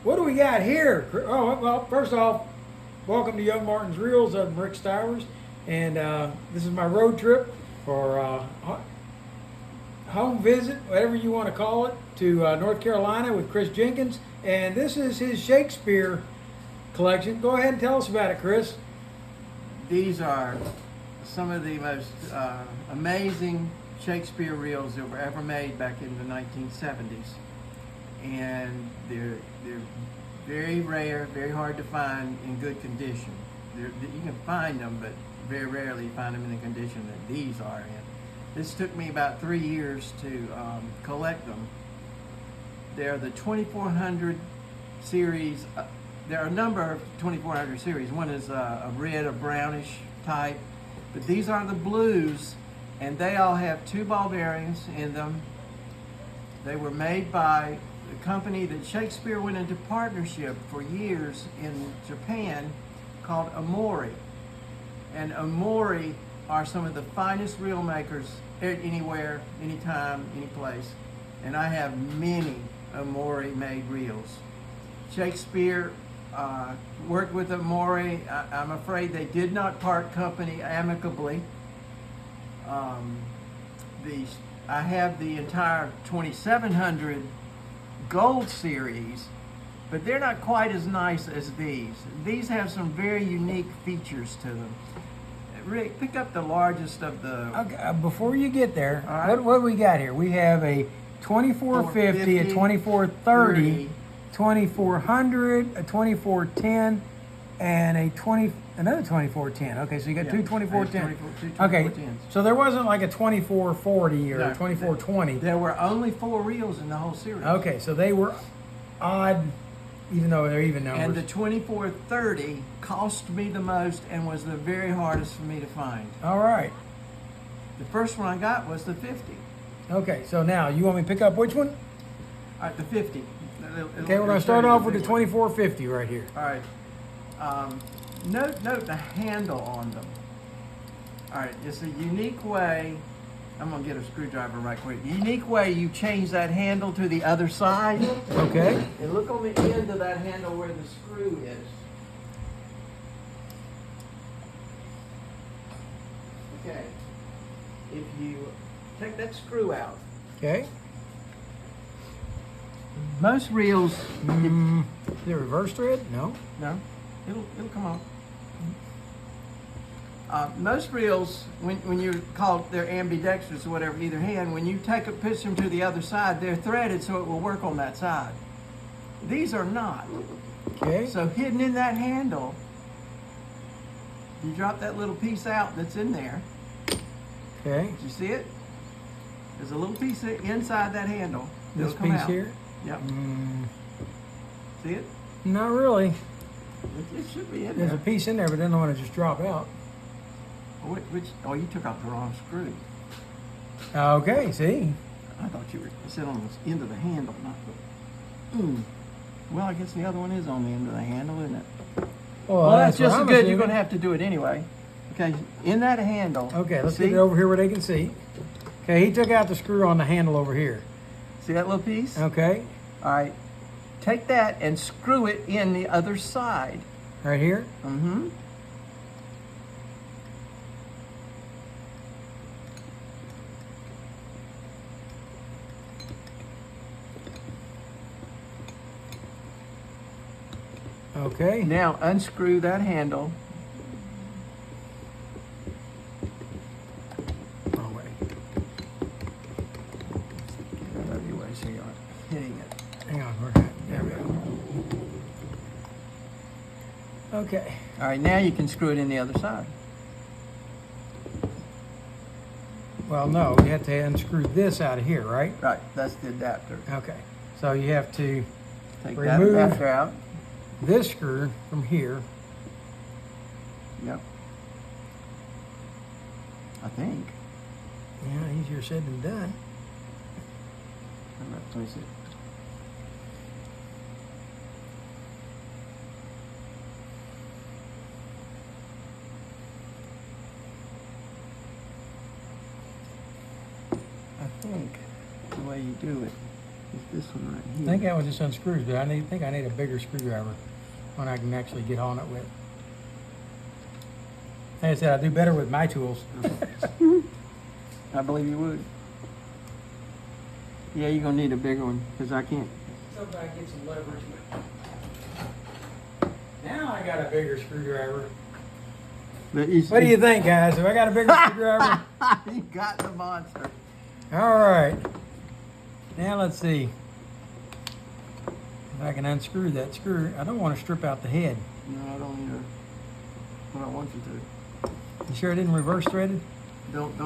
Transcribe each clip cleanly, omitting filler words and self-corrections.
what do we got here? Oh, well, first off, welcome to Young Martin's Reels. I'm Rick Stowers, and this is my road trip for home visit, whatever you want to call it, to North Carolina with Chris Jenkins. And this is his Shakespeare collection. Go ahead and tell us about it, Chris. These are some of the most amazing Shakespeare reels that were ever made back in the 1970s. And they're very rare, very hard to find in good condition. You can find them, but very rarely find them in the condition that these are in. This took me about 3 years to collect them. They're the 2400 series. There are a number of 2400 series. One is a red, a brownish type, but these are the blues, and they all have 2 ball bearings in them. They were made by the company that Shakespeare went into partnership for years in Japan called Omori. And Omori are some of the finest reel makers anywhere, anytime, any place. And I have many Omori made reels. Shakespeare worked with Omori. I'm afraid they did not part company amicably. I have the entire 2700 gold series, but they're not quite as nice as these. These have some very unique features to them. Rick, pick up the largest of the... Okay, before you get there, right. what do we got here? We have a 2450, a 2430, 2400, a 2410, and another 2410. Okay, so you got 2 2410. Okay, so there wasn't like a 2440 or a 2420. There were only 4 reels in the whole series. Okay, so they were odd, even though they're even numbers. And the 2430 cost me the most and was the very hardest for me to find. All right. The first one I got was the 50. Okay, so now you want me to pick up which one? All right, the 50. Okay, we're going to start off with the 2450 right here. All right. Note the handle on them. All right, it's a unique way. I'm going to get a screwdriver right quick. Unique way you change that handle to the other side. Okay. And look on the end of that handle where the screw is. Okay. If you take that screw out. Okay. Most reels. Is it reverse thread? No. No. It'll come off. Most reels, when you're called, they're ambidextrous or whatever, either hand, when you push them to the other side, they're threaded so it will work on that side. These are not. Okay. So hidden in that handle, you drop that little piece out that's in there. Okay. Did you see it? There's a little piece inside that handle. This It'll come piece out. here? Yep. See it? Not really. It should be in There's there. a piece in there, but then I want to just drop out. Oh, you took off the wrong screw. Okay, see? I thought you were sitting on the end of the handle, not the... Well, I guess the other one is on the end of the handle, isn't it? Well, That's just what as I'm good. assuming. You're going to have to do it anyway. Okay, in that handle. Okay, let's see? get it over here where they can see. Okay, he took out the screw on the handle over here. See that little piece? Okay. All right. Take that and screw it in the other side. Right here? Mm-hmm. Okay. Now unscrew that handle. Wrong way. Get it out of your way so you aren't hitting it. Hang on, there we go. Okay. All right, now you can screw it in the other side. Well, no, you have to unscrew this out of here, right? Right, that's the adapter. Okay. So you have to Take remove that adapter out. this screw from here. Yep. I think. Yeah, easier said than done. Let me see. I think the way you do it It's this one right I here. think that one just unscrews, but I think I need a bigger screwdriver when I can actually get on it with. Like I said, I do better with my tools. I believe you would. Yeah, you're gonna need a bigger one because I can't. So I get some leverage. Now I got a bigger screwdriver. But you, What do you think, guys? Have I got a bigger screwdriver? You got the monster. All right. Now let's see if I can unscrew that screw. I don't want to strip out the head. No, I don't either. But I want you to. You sure it didn't reverse threaded? Don't.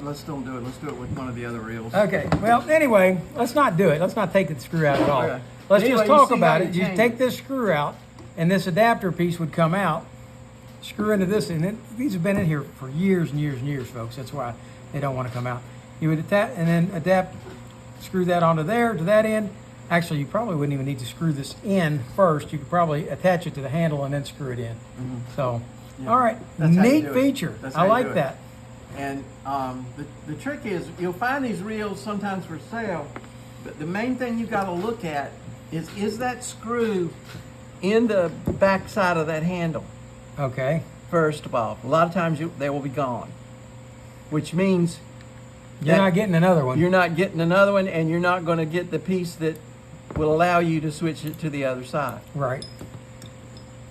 Let's don't do it. Let's do it with one of the other reels. Okay. Well, anyway, let's not do it. Let's not take the screw out at all. Okay. Let's Anyway, just you talk see about how it. you You change take it. this screw out, and this adapter piece would come out. Screw into this, and these have been in here for years and years and years, folks. That's why they don't want to come out. You would attach and then adapt, screw that onto there to that end. Actually, you probably wouldn't even need to screw this in first. You could probably attach it to the handle and then screw it in. So, Yeah. all right, That's how you neat do it. feature. That's how I you like do it. that. And the trick is you'll find these reels sometimes for sale, but the main thing you've got to look at is that screw in the back side of that handle. Okay, First of all, a lot of times they will be gone, which means you're that not getting another one. you're not getting another one, and you're not going to get the piece that will allow you to switch it to the other side. Right.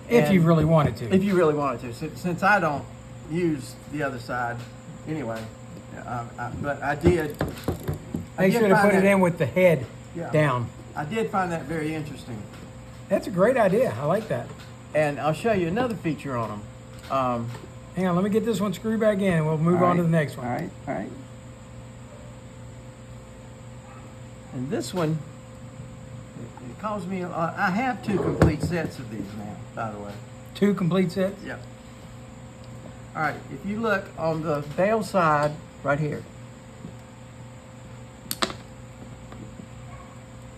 If And you really wanted to. If you really wanted to. Since I don't use the other side anyway, but I did. Make sure to find put it that- in with the head Yeah. down. I did find that very interesting. That's a great idea. I like that. And I'll show you another feature on them. Hang on, let me get this one screwed back in and we'll move on to the next one. All right. And this one, it calls me, I have 2 complete sets of these now, by the way. 2 complete sets? Yeah. All right, if you look on the bail side right here.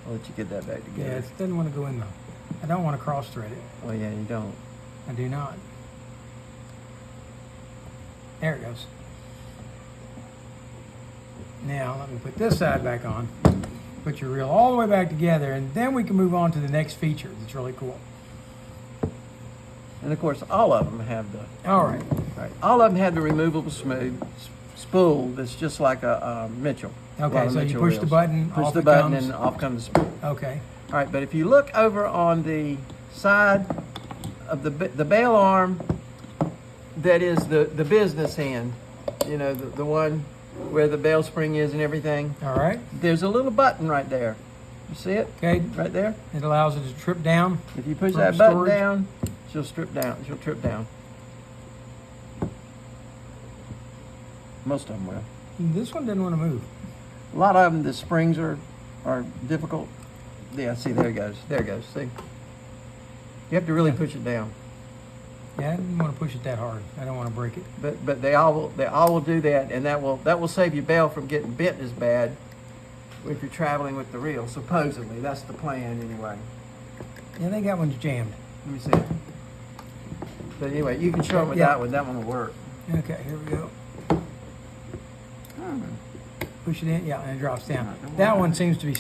I'll let you get that back Yeah, together. it doesn't want to go in though. I don't want to cross thread it. Oh yeah, you don't. I do not. There it goes. Now let me put this side back on. Put your reel all the way back together, and then we can move on to the next feature. That's really cool. And of course, all of them have the. All right. Right. All of them have the removable spool that's just like a Mitchell. A lot Okay, of so you Mitchell push the reels. button, Push off the it button, comes. and off comes the spool. Okay. All right, but if you look over on the side of the bail arm, that is the business end, you know, the one where the bail spring is and everything. All right. There's a little button right there. You see it? Okay. Right there. It allows it to trip down. If you push From that button storage. down, she'll strip down. She'll trip down. Most of them will. This one didn't want to move. A lot of them, the springs are difficult. Yeah, see, there it goes. There it goes. See? You have to really push it down. Yeah, I didn't want to push it that hard. I don't want to break it. But they all will do that, and that will save your bail from getting bent as bad if you're traveling with the reel. Supposedly, that's the plan anyway. Yeah, they got ones jammed. Let me see it. But anyway, you can show them with Yeah. that one. That one will work. Okay, here we go. Push it in, yeah, and it drops down. That one seems to be.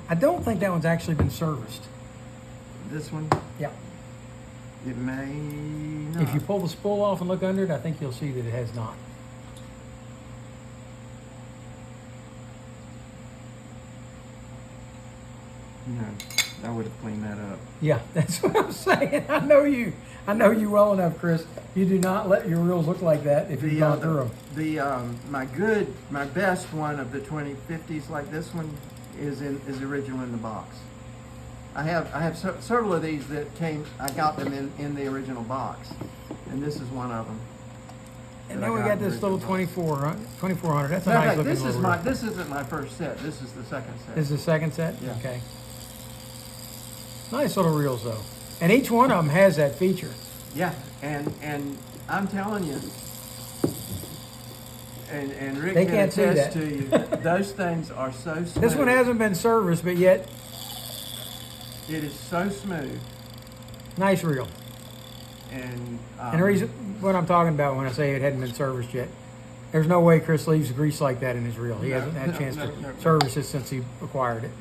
I don't think that one's actually been serviced. This one, Yeah. it may not. If you pull the spool off and look under it, I think you'll see that it has not. No, I would have cleaned that up. Yeah, that's what I'm saying. I know you well enough, Chris. You do not let your reels look like that if you've gone through them. My best one of the 2050s like this one is original in the box. I have several of these that I got them in the original box, and this is one of them. And that then I we got got in the this little original box. 2400. That's a No, nice no, looking this little reel. this isn't my first set. This is the second set. This is the second set? Yeah. Okay. Nice little reels though. And each one of them has that feature. Yeah, and I'm telling you, and Rick They can can't see attest that. to you, those things are so smooth. This one hasn't been serviced, but yet, It is so smooth, nice reel. and And the reason, what I'm talking about when I say it hadn't been serviced yet, There's no way Chris leaves grease like that in his reel. He hasn't had a chance no. to service it since he acquired it.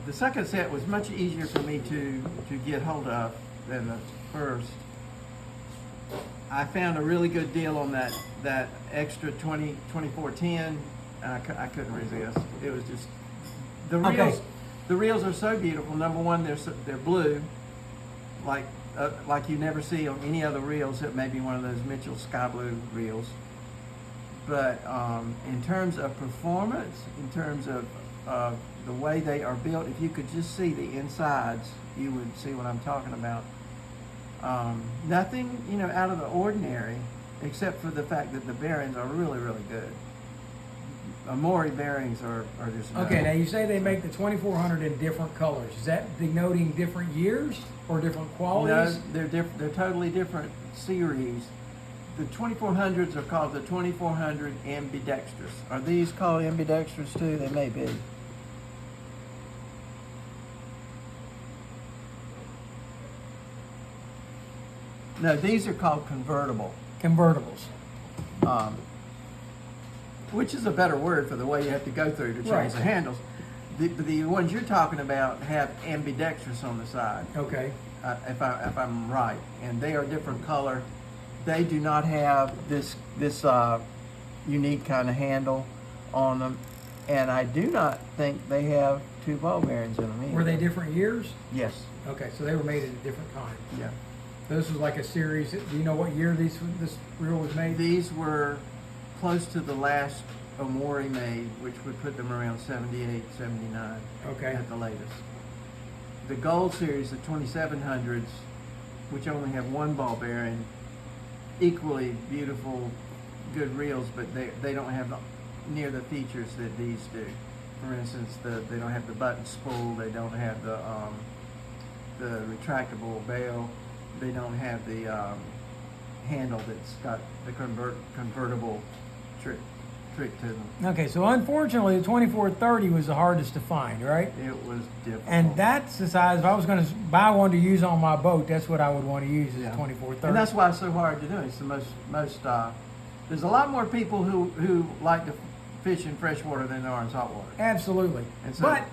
The second set was much easier for me to get hold of than the first. I found a really good deal on that extra 2410. I couldn't resist. It was just the reels. Okay. The reels are so beautiful. Number one, they're blue, like you never see on any other reels. It may be one of those Mitchell sky blue reels. But in terms of performance, in terms of the way they are built, if you could just see the insides, you would see what I'm talking about. Nothing, out of the ordinary, except for the fact that the bearings are really, really good. Amori bearings are just Okay, now you say they make the 2400 in different colors. Is that denoting different years or different qualities? No, they're totally different series. The 2400s are called the 2400 ambidextrous. Are these called ambidextrous too? They may be. No, these are called convertible. Convertibles. Which is a better word for the way you have to go through to change Right. the handles. The ones you're talking about have ambidextrous on the side, Okay. if I'm right, and they are different color. They do not have this unique kind of handle on them, and I do not think they have two ball bearings in them either. Were they different years? Yes. Okay, so they were made at a different time. Yeah. This was like a series. Do you know what year this reel was made? These were close to the last Omori made, which would put them around 78, 79 Okay. at the latest. The Gold Series, the 2700s, which only have one ball bearing, equally beautiful, good reels, but they don't have near the features that these do. For instance, they don't have the button spool, they don't have the retractable bail, they don't have the handle that's got the convertible trick to them. Okay, so unfortunately, the 2430 was the hardest to find, right? It was difficult. And that's the size. If I was going to buy one to use on my boat, that's what I would want to use is Yeah. 2430. And that's why it's so hard to do. It's the most. There's a lot more people who like to fish in freshwater than there are in saltwater. Absolutely. And so But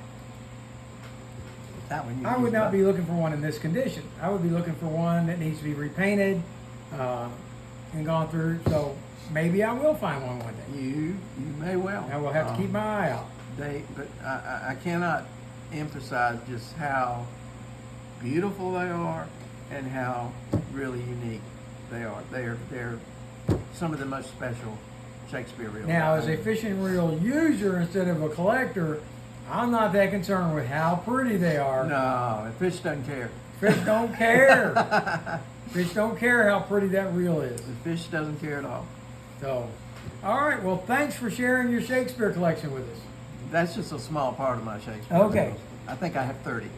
that one you I use would not that. be looking for one in this condition. I would be looking for one that needs to be repainted and gone through. So maybe I will find one day. You may well. I will have to keep my eye out. But I cannot emphasize just how beautiful they are and how really unique they are. They're some of the most special Shakespeare reels. Now, as a fishing reel user instead of a collector, I'm not that concerned with how pretty they are. No, the fish doesn't care. Fish don't care. Fish don't care how pretty that reel is. The fish doesn't care at all. So, all right. Well, thanks for sharing your Shakespeare collection with us. That's just a small part of my Shakespeare. Okay. reels. I think I have 30.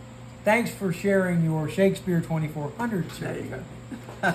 Thanks for sharing your Shakespeare 2400 There series. you go.